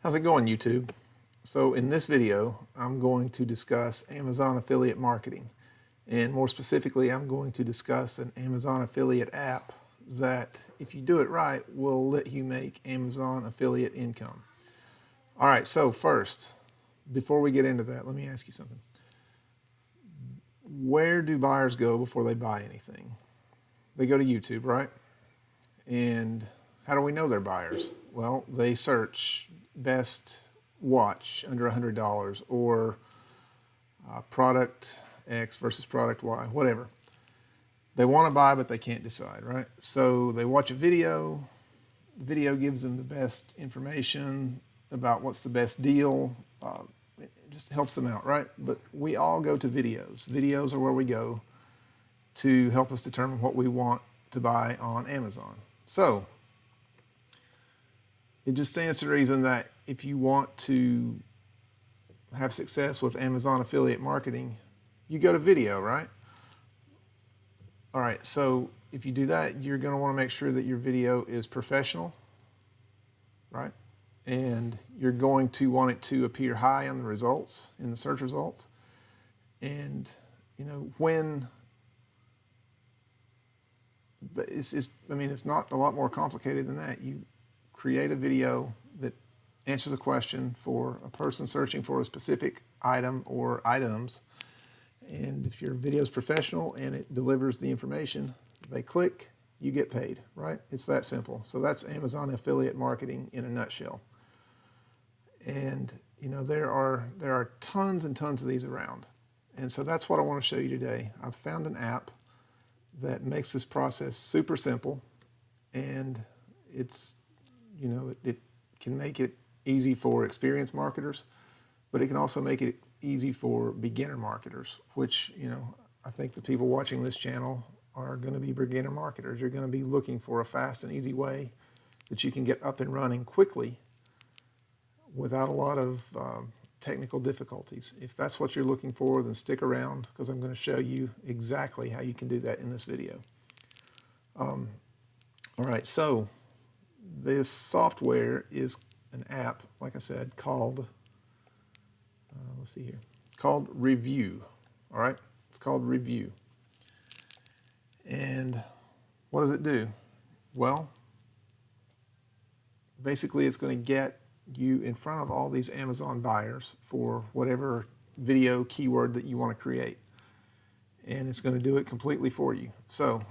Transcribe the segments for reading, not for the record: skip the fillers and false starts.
How's it going, YouTube? So in this video, I'm going to discuss Amazon affiliate marketing. And more specifically, I'm going to discuss an Amazon affiliate app that, if you do it right, will let you make Amazon affiliate income. All right, so first, before we get into that, let me ask you something. Where do buyers go before they buy anything? They go to YouTube, right? And how do we know they're buyers? Well, they search best watch under $100 or product X versus product Y, whatever. They want to buy, but they can't decide, right? So they watch a video. The video gives them the best information about what's the best deal. It just helps them out, right? But we all go to videos. Videos are where we go to help us determine what we want to buy on Amazon. So it just stands to reason that if you want to have success with Amazon affiliate marketing, you go to video, right? All right, so if you do that, you're going to want to make sure that your video is professional, right? And you're going to want it to appear high on the results, in the search results. And, you know, when it's not a lot more complicated than that. You create a video that answers a question for a person searching for a specific item or items. And if your video is professional and it delivers the information, they click, you get paid, right? It's that simple. So that's Amazon affiliate marketing in a nutshell. And you know, there are tons and tons of these around. And so that's what I want to show you today. I've found an app that makes this process super simple, and it's, you know, it can make it easy for experienced marketers, but it can also make it easy for beginner marketers, which, you know, I think the people watching this channel are going to be beginner marketers. You're going to be looking for a fast and easy way that you can get up and running quickly without a lot of technical difficulties. If that's what you're looking for, then stick around, because I'm going to show you exactly how you can do that in this video. All right, so this software is an app, like I said, called, let's see here, called Revyoo. All right, it's called Revyoo. And what does it do? Well, basically it's going to get you in front of all these Amazon buyers for whatever video keyword that you want to create. And it's going to do it completely for you. So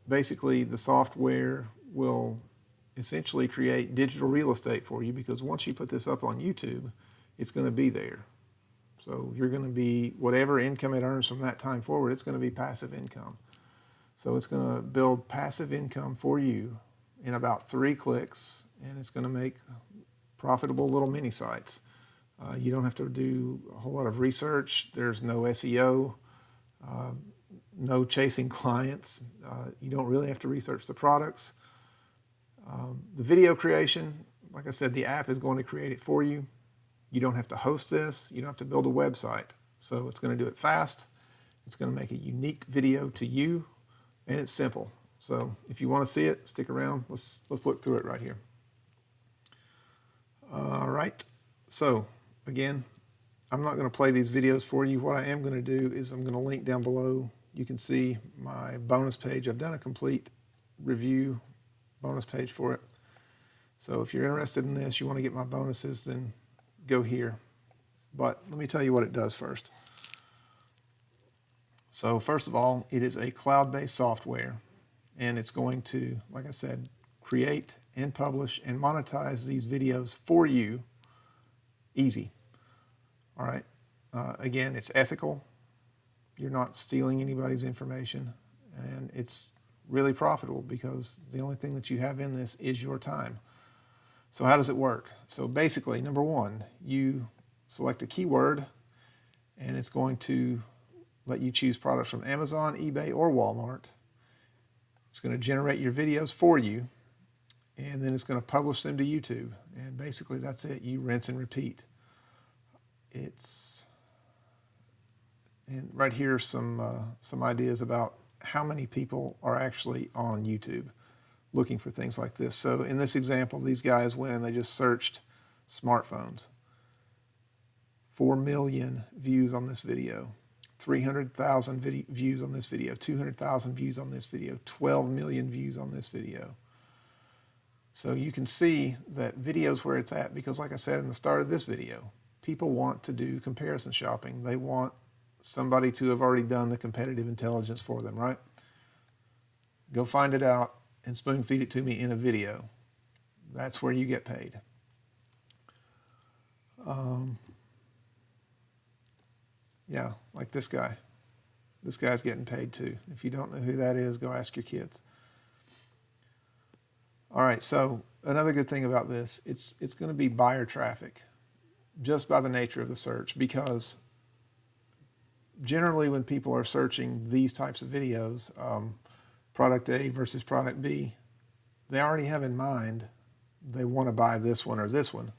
basically the software will essentially create digital real estate for you, because once you put this up on YouTube, it's going to be there. So you're going to be, whatever income it earns from that time forward, it's going to be passive income. So it's going to build passive income for you in about 3 clicks, and it's going to make profitable little mini sites. You don't have to do a whole lot of research. There's no SEO, no chasing clients. You don't really have to research the products. The video creation, like I said, the app is going to create it for you. You don't have to host this. You don't have to build a website. So it's going to do it fast. It's going to make a unique video to you, and it's simple. So if you want to see it, stick around. Let's look through it right here. All right, so again, I'm not going to play these videos for you. What I am going to do is I'm going to link down below. You can see my bonus page. I've done a complete review bonus page for it. So if you're interested in this, you want to get my bonuses, then go here. But let me tell you what it does first. So first of all, it is a cloud-based software, and it's going to, like I said, create and publish and monetize these videos for you. Easy. All right. Again, it's ethical. You're not stealing anybody's information, and it's really profitable because the only thing that you have in this is your time. So how does it work? So basically, number one, you select a keyword, and it's going to let you choose products from Amazon, eBay, or Walmart. It's going to generate your videos for you, and then it's going to publish them to YouTube. And basically that's it. You rinse and repeat. And right here are some ideas about how many people are actually on YouTube looking for things like this. So in this example, these guys went and they just searched smartphones. 4 million views on this video. 300,000 views on this video. 200,000 views on this video. 12 million views on this video. So you can see that video's where it's at, because like I said in the start of this video, people want to do comparison shopping. They want somebody to have already done the competitive intelligence for them, right? Go find it out and spoon feed it to me in a video. That's where you get paid. Yeah, like this guy. This guy's getting paid too. If you don't know who that is, go ask your kids. All right, so another good thing about this, it's going to be buyer traffic, just by the nature of the search, because generally when people are searching these types of videos, product A versus product B, they already have in mind they want to buy this one or this one.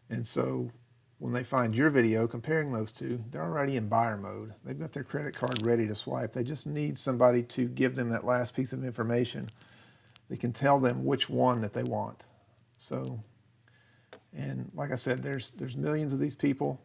And so when they find your video comparing those two, they're already in buyer mode. They've got their credit card ready to swipe. They just need somebody to give them that last piece of information. They can tell them which one that they want. So, and like I said, there's millions of these people.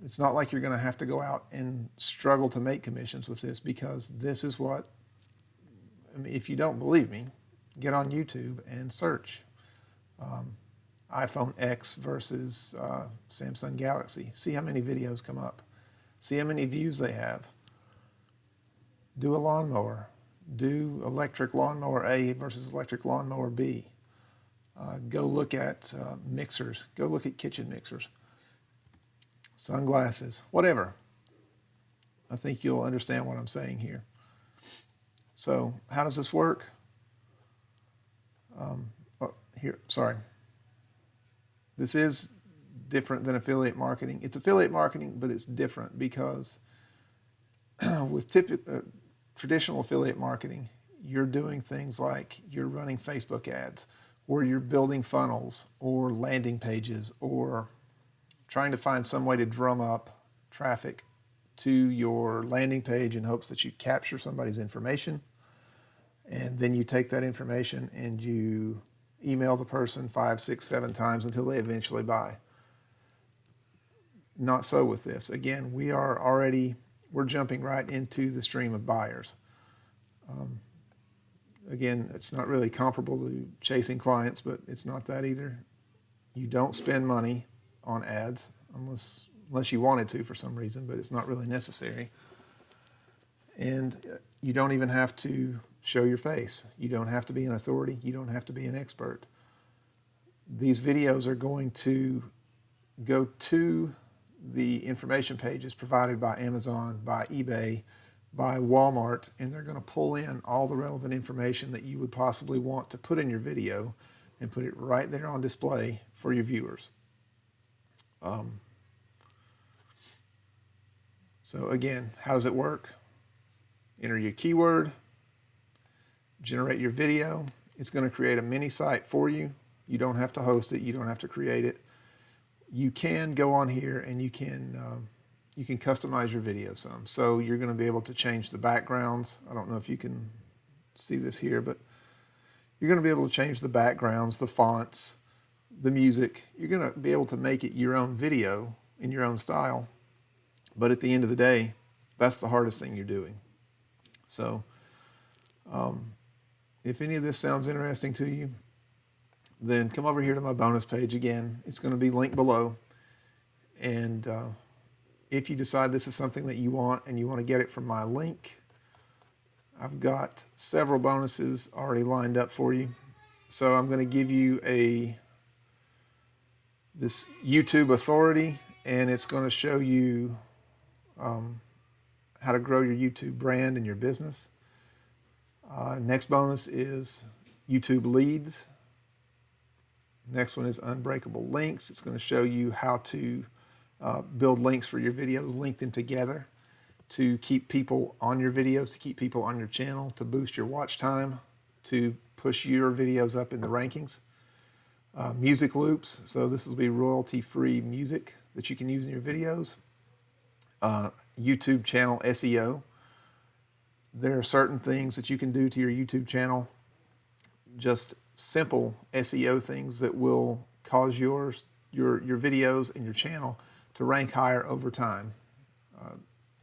It's not like you're going to have to go out and struggle to make commissions with this, because this is what, I mean, if you don't believe me, get on YouTube and search iPhone X versus Samsung Galaxy. See how many videos come up. See how many views they have. Do a lawnmower. Do electric lawnmower A versus electric lawnmower B. Go look at mixers. Go look at kitchen mixers. Sunglasses. Whatever. I think you'll understand what I'm saying here. So how does this work? Sorry. This is different than affiliate marketing. It's affiliate marketing, but it's different because with traditional affiliate marketing, you're doing things like you're running Facebook ads, or you're building funnels or landing pages, or trying to find some way to drum up traffic to your landing page in hopes that you capture somebody's information. And then you take that information and you email the person 5, 6, 7 times until they eventually buy. Not so with this. Again, we're jumping right into the stream of buyers. Again, it's not really comparable to chasing clients, but it's not that either. You don't spend money on ads unless you wanted to for some reason, but it's not really necessary. And you don't even have to show your face. You don't have to be an authority. You don't have to be an expert. These videos are going to go to the information pages provided by Amazon, by eBay, by Walmart, and they're going to pull in all the relevant information that you would possibly want to put in your video and put it right there on display for your viewers. So again, how does it work? Enter your keyword, generate your video. It's going to create a mini site for you. You don't have to host it. You don't have to create it. You can go on here and you can customize your video some. So you're going to be able to change the backgrounds. I don't know if you can see this here, but you're going to be able to change the backgrounds, the fonts, the music. You're going to be able to make it your own video in your own style. But at the end of the day, that's the hardest thing you're doing. So if any of this sounds interesting to you, then come over here to my bonus page. Again, it's going to be linked below. And if you decide this is something that you want and you want to get it from my link, I've got several bonuses already lined up for you. So I'm going to give you this YouTube authority, and it's going to show you how to grow your YouTube brand and your business. Next bonus is YouTube leads. Next one is unbreakable links. It's going to show you how to build links for your videos, link them together to keep people on your videos, to keep people on your channel, to boost your watch time, to push your videos up in the rankings. Music loops, so this will be royalty-free music that you can use in your videos. YouTube channel SEO. There are certain things that you can do to your YouTube channel, just simple SEO things that will cause your videos and your channel to rank higher over time.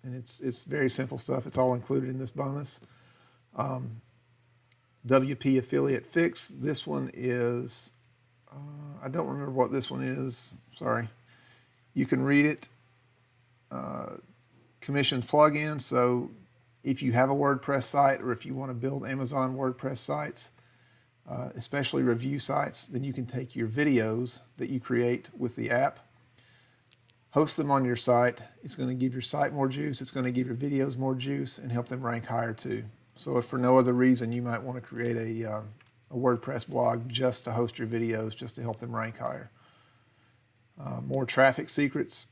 And it's very simple stuff. It's all included in this bonus. WP Affiliate Fix. This one is, I don't remember what this one is. Sorry. You can read it. Commissions plugin. So if you have a WordPress site, or if you want to build Amazon WordPress sites, especially review sites, then you can take your videos that you create with the app, host them on your site. It's going to give your site more juice. It's going to give your videos more juice and help them rank higher too. So if for no other reason, you might want to create a WordPress blog just to host your videos, just to help them rank higher. More traffic secrets.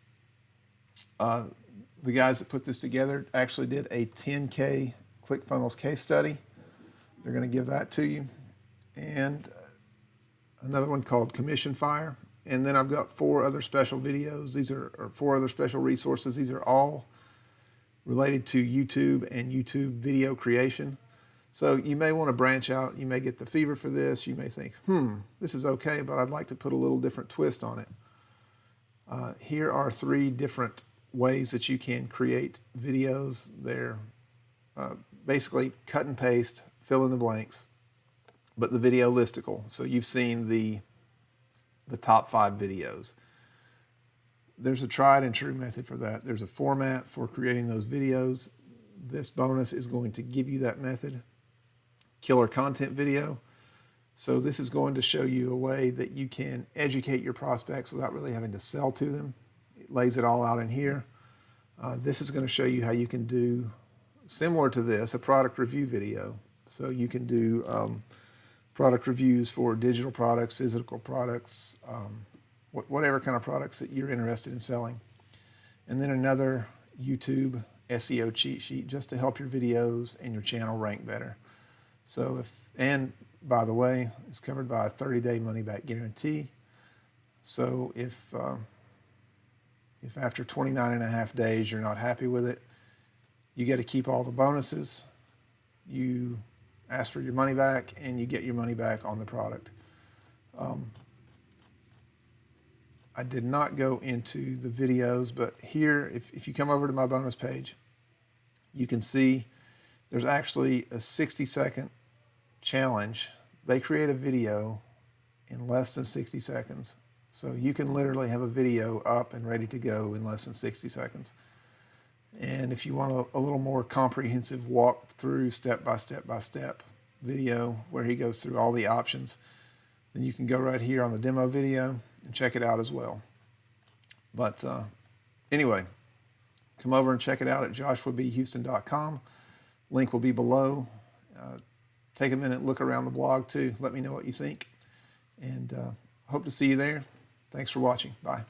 The guys that put this together actually did a 10K ClickFunnels case study. They're going to give that to you. And another one called Commission Fire. And then I've got 4 other special videos. These are 4 other special resources. These are all related to YouTube and YouTube video creation. So you may want to branch out. You may get the fever for this. You may think, this is okay, but I'd like to put a little different twist on it. Here are 3 different ways that you can create videos. They're basically cut and paste, fill in the blanks, but the video listicle. So you've seen the top 5 videos. There's a tried and true method for that. There's a format for creating those videos. This bonus is going to give you that method. Killer content video. So this is going to show you a way that you can educate your prospects without really having to sell to them. It lays it all out in here. This is going to show you how you can do, similar to this, a product review video. So you can do product reviews for digital products, physical products, whatever kind of products that you're interested in selling. And then another YouTube SEO cheat sheet just to help your videos and your channel rank better. So and by the way, it's covered by a 30-day money-back guarantee. So if after 29.5 days you're not happy with it, you get to keep all the bonuses. You ask for your money back, and you get your money back on the product. I did not go into the videos, but here, if you come over to my bonus page, you can see there's actually a 60-second challenge. They create a video in less than 60 seconds. So you can literally have a video up and ready to go in less than 60 seconds. And if you want a little more comprehensive walkthrough step-by-step video where he goes through all the options, then you can go right here on the demo video and check it out as well. But anyway, come over and check it out at joshuabhouston.com. Link will be below. Take a minute, look around the blog too. Let me know what you think. And hope to see you there. Thanks for watching. Bye.